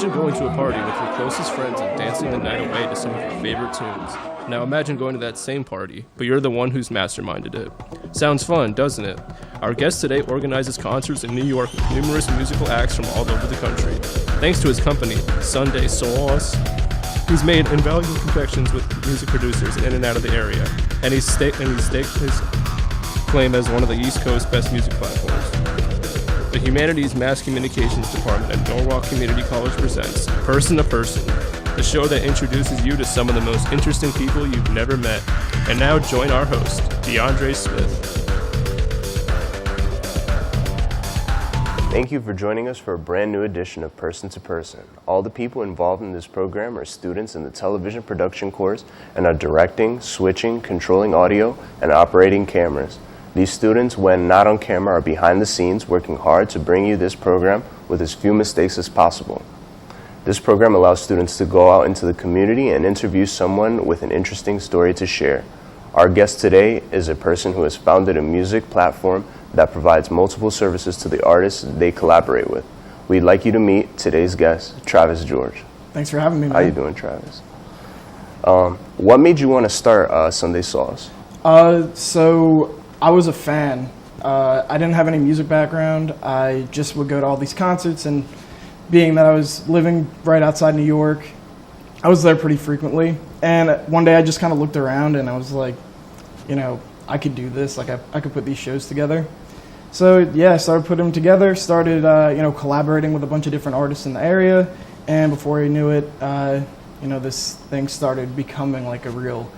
Imagine going to a party with your closest friends and dancing the night away to some of your favorite tunes. Now imagine going to that same party, but you're the one who's masterminded it. Sounds fun, doesn't it? Our guest today organizes concerts in New York with numerous musical acts from all over the country. Thanks to his company, Sunday Sauce, he's made invaluable connections with music producers in and out of the area, and he's staked his claim as one of the East Coast's best music platforms. The Humanities Mass Communications Department at Norwalk Community College presents Person to Person, the show that introduces you to some of the most interesting people you've never met. And now join our host, DeAndre Smith. Thank you for joining us for a brand new edition of Person to Person. All the people involved in this program are students in the television production course and are directing, switching, controlling audio, and operating cameras. These students, when not on camera, are behind the scenes working hard to bring you this program with as few mistakes as possible. This program allows students to go out into the community and interview someone with an interesting story to share. Our guest today is a person who has founded a music platform that provides multiple services to the artists they collaborate with. We'd like you to meet today's guest, Travis George. Thanks for having me, man. How you doing, Travis? What made you want to start Sunday Sauce? So I was a fan. I didn't have any music background. I just would go to all these concerts, and being that I was living right outside New York, I was there pretty frequently. And one day I just kind of looked around and I was like, you know, I could do this. Like I could put these shows together. So yeah, I started putting them together, started collaborating with a bunch of different artists in the area. And before I knew it, this thing started becoming like a real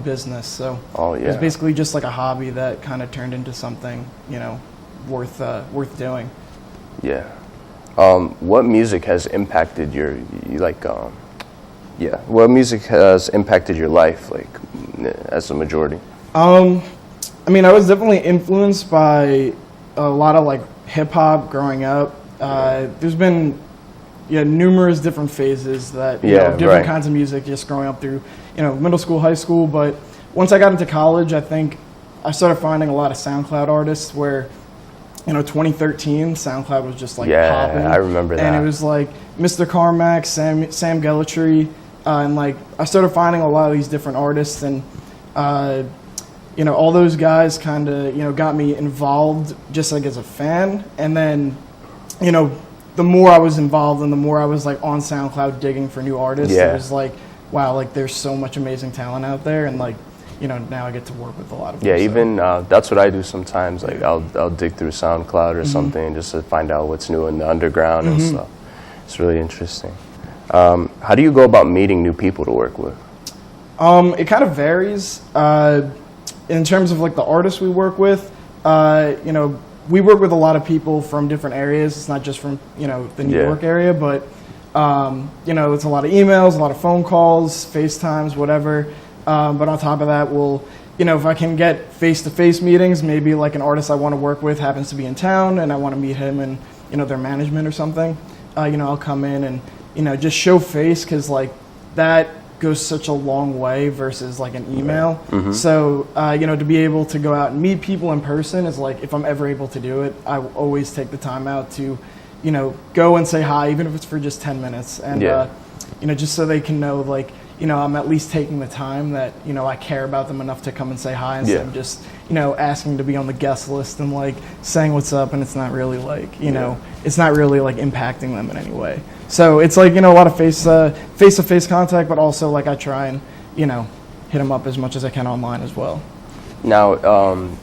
business. So it was basically just like a hobby that kind of turned into something, worth doing. Yeah. What music has impacted what music has impacted your life, like, as a majority? I was definitely influenced by a lot of like hip hop growing up. There's been numerous different phases that different kinds of music just growing up through middle school, high school. But once I got into college, I think I started finding a lot of SoundCloud artists where 2013 SoundCloud was just like popping. I remember that. And it was like Mr. Carmack, Sam Gellatry, and like I started finding a lot of these different artists, and all those guys kind of got me involved just like as a fan. And then the more I was involved and the more I was like on SoundCloud digging for new artists, it was like, wow, like there's so much amazing talent out there, and like now I get to work with a lot of them. Even that's what I do sometimes. Like I'll dig through SoundCloud or something just to find out what's new in the underground and stuff. It's really interesting. How do you go about meeting new people to work with? It kind of varies. In terms of like the artists we work with, we work with a lot of people from different areas. It's not just from the New York area, but it's a lot of emails, a lot of phone calls, FaceTimes, whatever. But on top of that, we'll, if I can get face-to-face meetings, maybe like an artist I want to work with happens to be in town and I want to meet him and, their management or something, I'll come in and, just show face, because like that goes such a long way versus like an email. So, to be able to go out and meet people in person is like, if I'm ever able to do it, I will always take the time out to, go and say hi, even if it's for just 10 minutes. And, just so they can know, like, I'm at least taking the time that, I care about them enough to come and say hi instead of just, asking to be on the guest list and like saying what's up, and it's not really like, it's not really like impacting them in any way. So it's like, a lot of face-to-face contact, but also like I try and, hit them up as much as I can online as well. Now,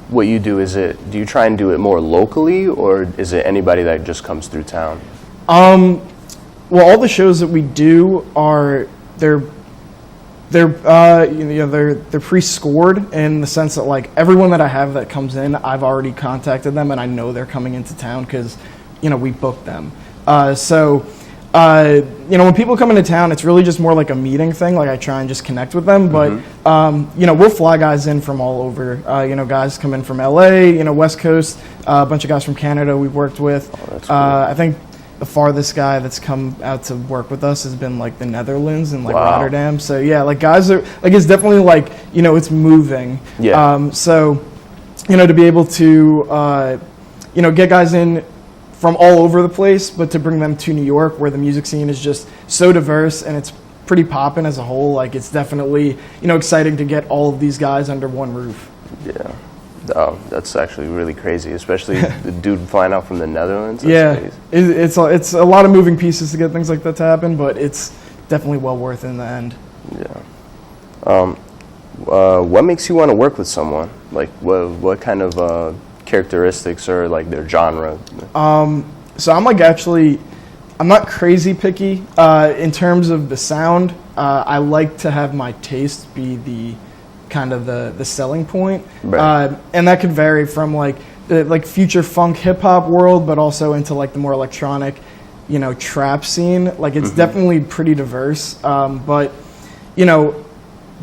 what you do, do you try and do it more locally, or is it anybody that just comes through town? Well, all the shows that we do they're pre-scored in the sense that like everyone that I have that comes in, I've already contacted them and I know they're coming into town because we booked them. When people come into town, it's really just more like a meeting thing. Like I try and just connect with them, but we'll fly guys in from all over. Guys come in from LA, West Coast, a bunch of guys from Canada we've worked with. Oh, that's cool. I think the farthest guy that's come out to work with us has been like the Netherlands and like Rotterdam. So yeah, like guys are like, it's definitely like, it's moving. To be able to, get guys in from all over the place, but to bring them to New York, where the music scene is just so diverse and it's pretty poppin' as a whole. Like, it's definitely, exciting to get all of these guys under one roof. Yeah. Oh, that's actually really crazy, especially the dude flying out from the Netherlands. That's yeah, crazy. It's a lot of moving pieces to get things like that to happen, but it's definitely well worth it in the end. Yeah. What makes you want to work with someone? Like, what kind of characteristics or like their genre? So I'm I'm not crazy picky in terms of the sound. I like to have my taste be the kind of the selling point, right. And that could vary from like the future funk hip hop world, but also into like the more electronic, trap scene. Like, it's definitely pretty diverse. But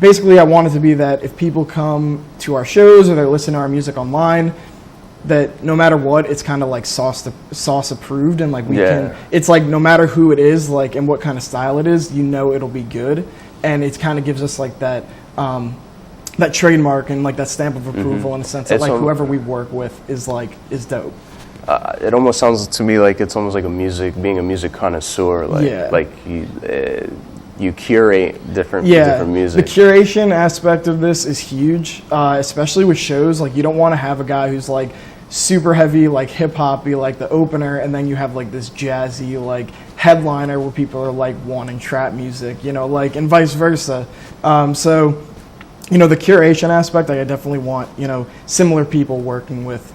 basically, I want it to be that if people come to our shows or they're listening to our music online, that no matter what, it's kind of like sauce approved, and like it's like no matter who it is, like, and what kind of style it is, it'll be good, and it kind of gives us like that that trademark and like that stamp of approval in a sense that like whoever we work with is dope. It almost sounds to me like it's almost like being a music connoisseur, like you curate different music. The curation aspect of this is huge, especially with shows. Like, you don't want to have a guy who's like super heavy, like hip hop, be like the opener, and then you have like this jazzy like headliner where people are like wanting trap music, like, and vice versa. So, the curation aspect, I definitely want, similar people working with,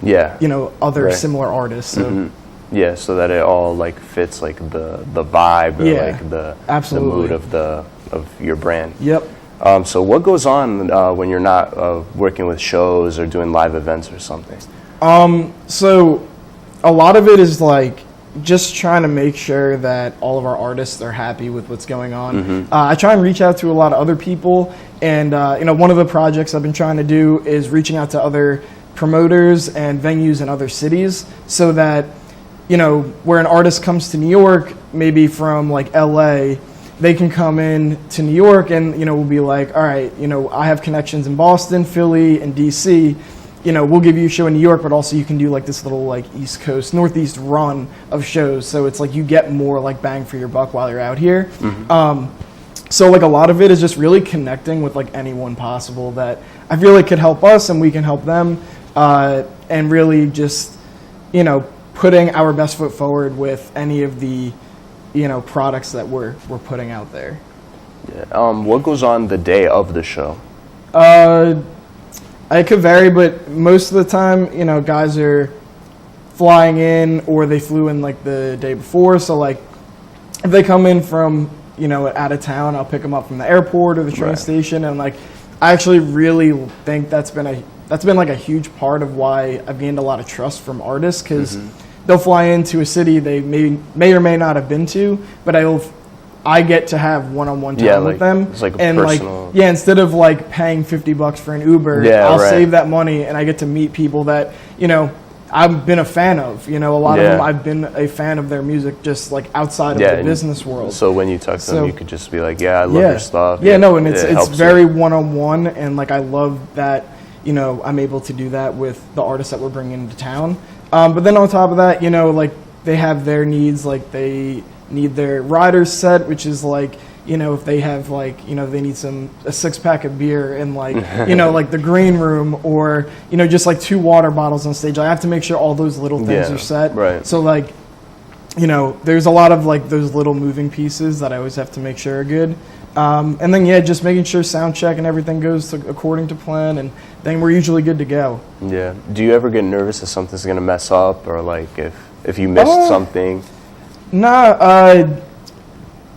other similar artists. So. Yeah, so that it all like fits like the vibe or like the mood of your brand. Yep. So what goes on when you're not working with shows or doing live events or something? So a lot of it is like just trying to make sure that all of our artists are happy with what's going on. I try and reach out to a lot of other people, and one of the projects I've been trying to do is reaching out to other promoters and venues in other cities, so that where an artist comes to New York, maybe from like LA, they can come in to New York and, we'll be like, all right, I have connections in Boston, Philly, and DC. We'll give you a show in New York, but also you can do like this little like East Coast, Northeast run of shows. So it's like you get more like bang for your buck while you're out here. So like a lot of it is just really connecting with like anyone possible that I feel like could help us and we can help them, and really just, putting our best foot forward with any of the, products that we're putting out there. Yeah. What goes on the day of the show? It could vary, but most of the time, guys are flying in or they flew in like the day before. So like, if they come in from, out of town, I'll pick them up from the airport or the train station, and like, I actually really think that's been like a huge part of why I've gained a lot of trust from artists, because they'll fly into a city they may or may not have been to, but I get to have one-on-one time with them. It's like and personal. like, instead of like paying $50 for an Uber, I'll save that money and I get to meet people that, I've been a fan of. A lot of them, I've been a fan of their music just like outside of the business world. So when you talk to them, you could just be like, I love your stuff. Yeah, no, and it's very one-on-one, and like, I love that, I'm able to do that with the artists that we're bringing into town. But then on top of that, like, they have their needs, like they need their riders set, which is like, if they have like, they need a 6-pack of beer in like, like the green room, or, just like 2 water bottles on stage. I have to make sure all those little things are set. Right. So like, there's a lot of like those little moving pieces that I always have to make sure are good. And then, just making sure sound check and everything goes according to plan, and then we're usually good to go. Yeah. Do you ever get nervous if something's going to mess up, or like if you missed something? Nah,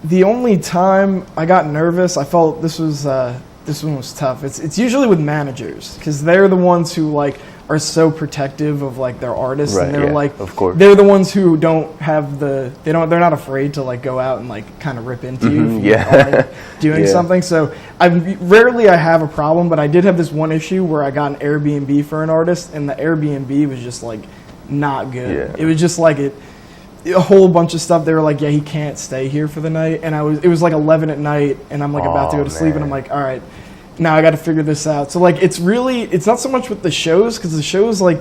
the only time I got nervous, I felt this one was tough. It's usually with managers, because they're the ones who like are so protective of like their artists, and they're like, of course, they're the ones who don't have they're not afraid to like go out and like kind of rip into you if you are doing something. So I have a problem, but I did have this one issue where I got an Airbnb for an artist, and the Airbnb was just like not good. It was just like a whole bunch of stuff. They were like, he can't stay here for the night, and it was like 11 at night, and I'm like about to go to sleep, and I'm like, all right, now I got to figure this out. So like, it's not so much with the shows, because the shows, like,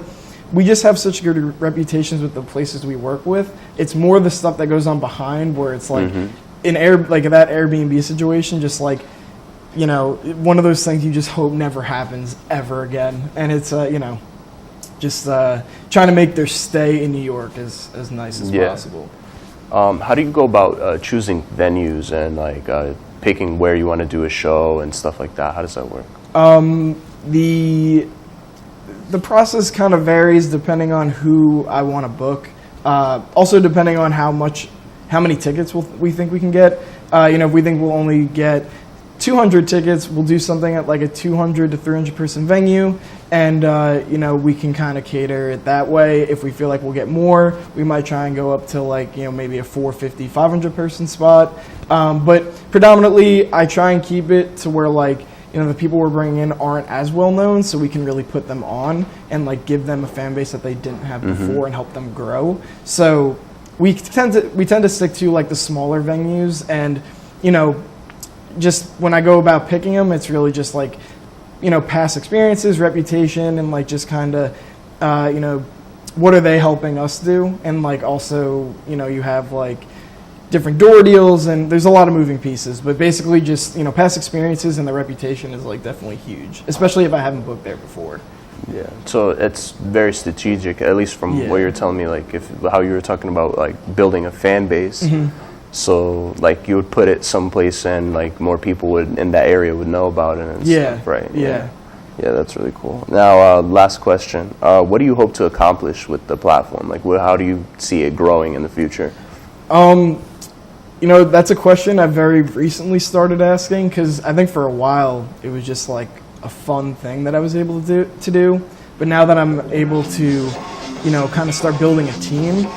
we just have such good reputations with the places we work with. It's more the stuff that goes on behind, where it's like like that Airbnb situation, just like, you know, one of those things you just hope never happens ever again. And it's you know, just trying to make their stay in New York as nice as possible. How do you go about choosing venues and like picking where you want to do a show and stuff like that? How does that work? The process kind of varies depending on who I want to book. Also depending on how many tickets we think we can get. You know, if we think we'll only get 200 tickets, we'll do something at like a 200 to 300 person venue, and you know, we can kind of cater it that way. If we feel like we'll get more, we might try and go up to like, you know, maybe a 450, 500 person spot. But predominantly, I try and keep it to where, like, you know, the people we're bringing in aren't as well known, so we can really put them on and like give them a fan base that they didn't have before and help them grow. So we tend to stick to like the smaller venues, and you know, just when I go about picking them, it's really just like, you know, past experiences, reputation, and like just kind of, you know, what are they helping us do, and like also, you know, you have like different door deals, and there's a lot of moving pieces, but basically just, you know, past experiences and the reputation is like definitely huge, especially if I haven't booked there before. Yeah, so it's very strategic, at least from what you're telling me, like how you were talking about like building a fan base. So like you would put it someplace and like more people would in that area would know about it and stuff, right? Yeah, that's really cool. Now, last question. What do you hope to accomplish with the platform? Like, how do you see it growing in the future? You know, that's a question I've very recently started asking, because I think for a while it was just like a fun thing that I was able to do. But now that I'm able to, you know, kind of start building a team,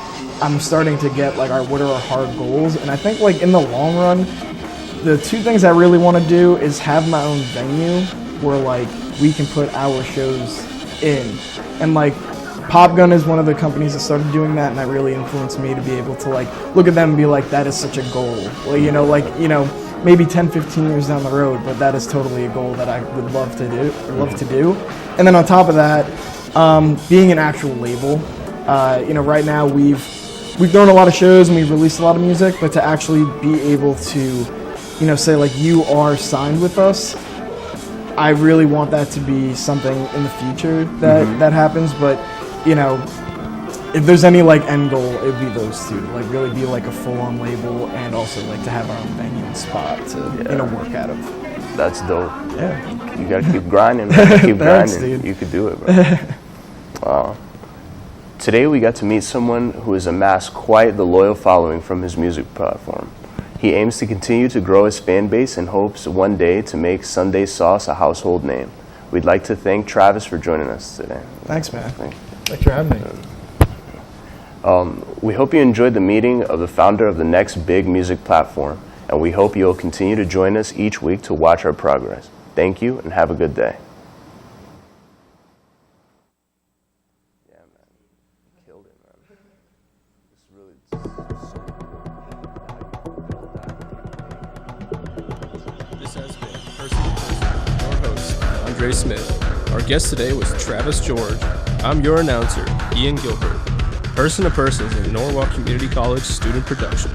I'm starting to get like what are our hard goals. And I think like in the long run, the two things I really want to do is have my own venue where like we can put our shows in. And like Pop Gun is one of the companies that started doing that, and that really influenced me to be able to like look at them and be like, that is such a goal. Well, you know, like, you know, maybe 10, 15 years down the road, but that is totally a goal that I would love to do. And then on top of that, being an actual label, you know, right now we've done a lot of shows and we've released a lot of music, but to actually be able to, you know, say like, you are signed with us, I really want that to be something in the future that happens. But you know, if there's any like end goal, it would be those two. Like really be like a full-on label, and also like to have our own venue and spot to you know, work out of. That's dope. Yeah. You gotta keep grinding. Man. Keep Thanks, grinding. dude. You could do it, bro. Today we got to meet someone who has amassed quite the loyal following from his music platform. He aims to continue to grow his fan base and hopes one day to make Sunday Sauce a household name. We'd like to thank Travis for joining us today. Thanks, man. Thanks for having me. We hope you enjoyed the meeting of the founder of the next big music platform, and we hope you'll continue to join us each week to watch our progress. Thank you, and have a good day. Yeah, man. You killed it, man. It's really This has been Person to Person, your host, Andre Smith. Our guest today was Travis George. I'm your announcer, Ian Gilbert. Person to Person is a Norwalk Community College student production.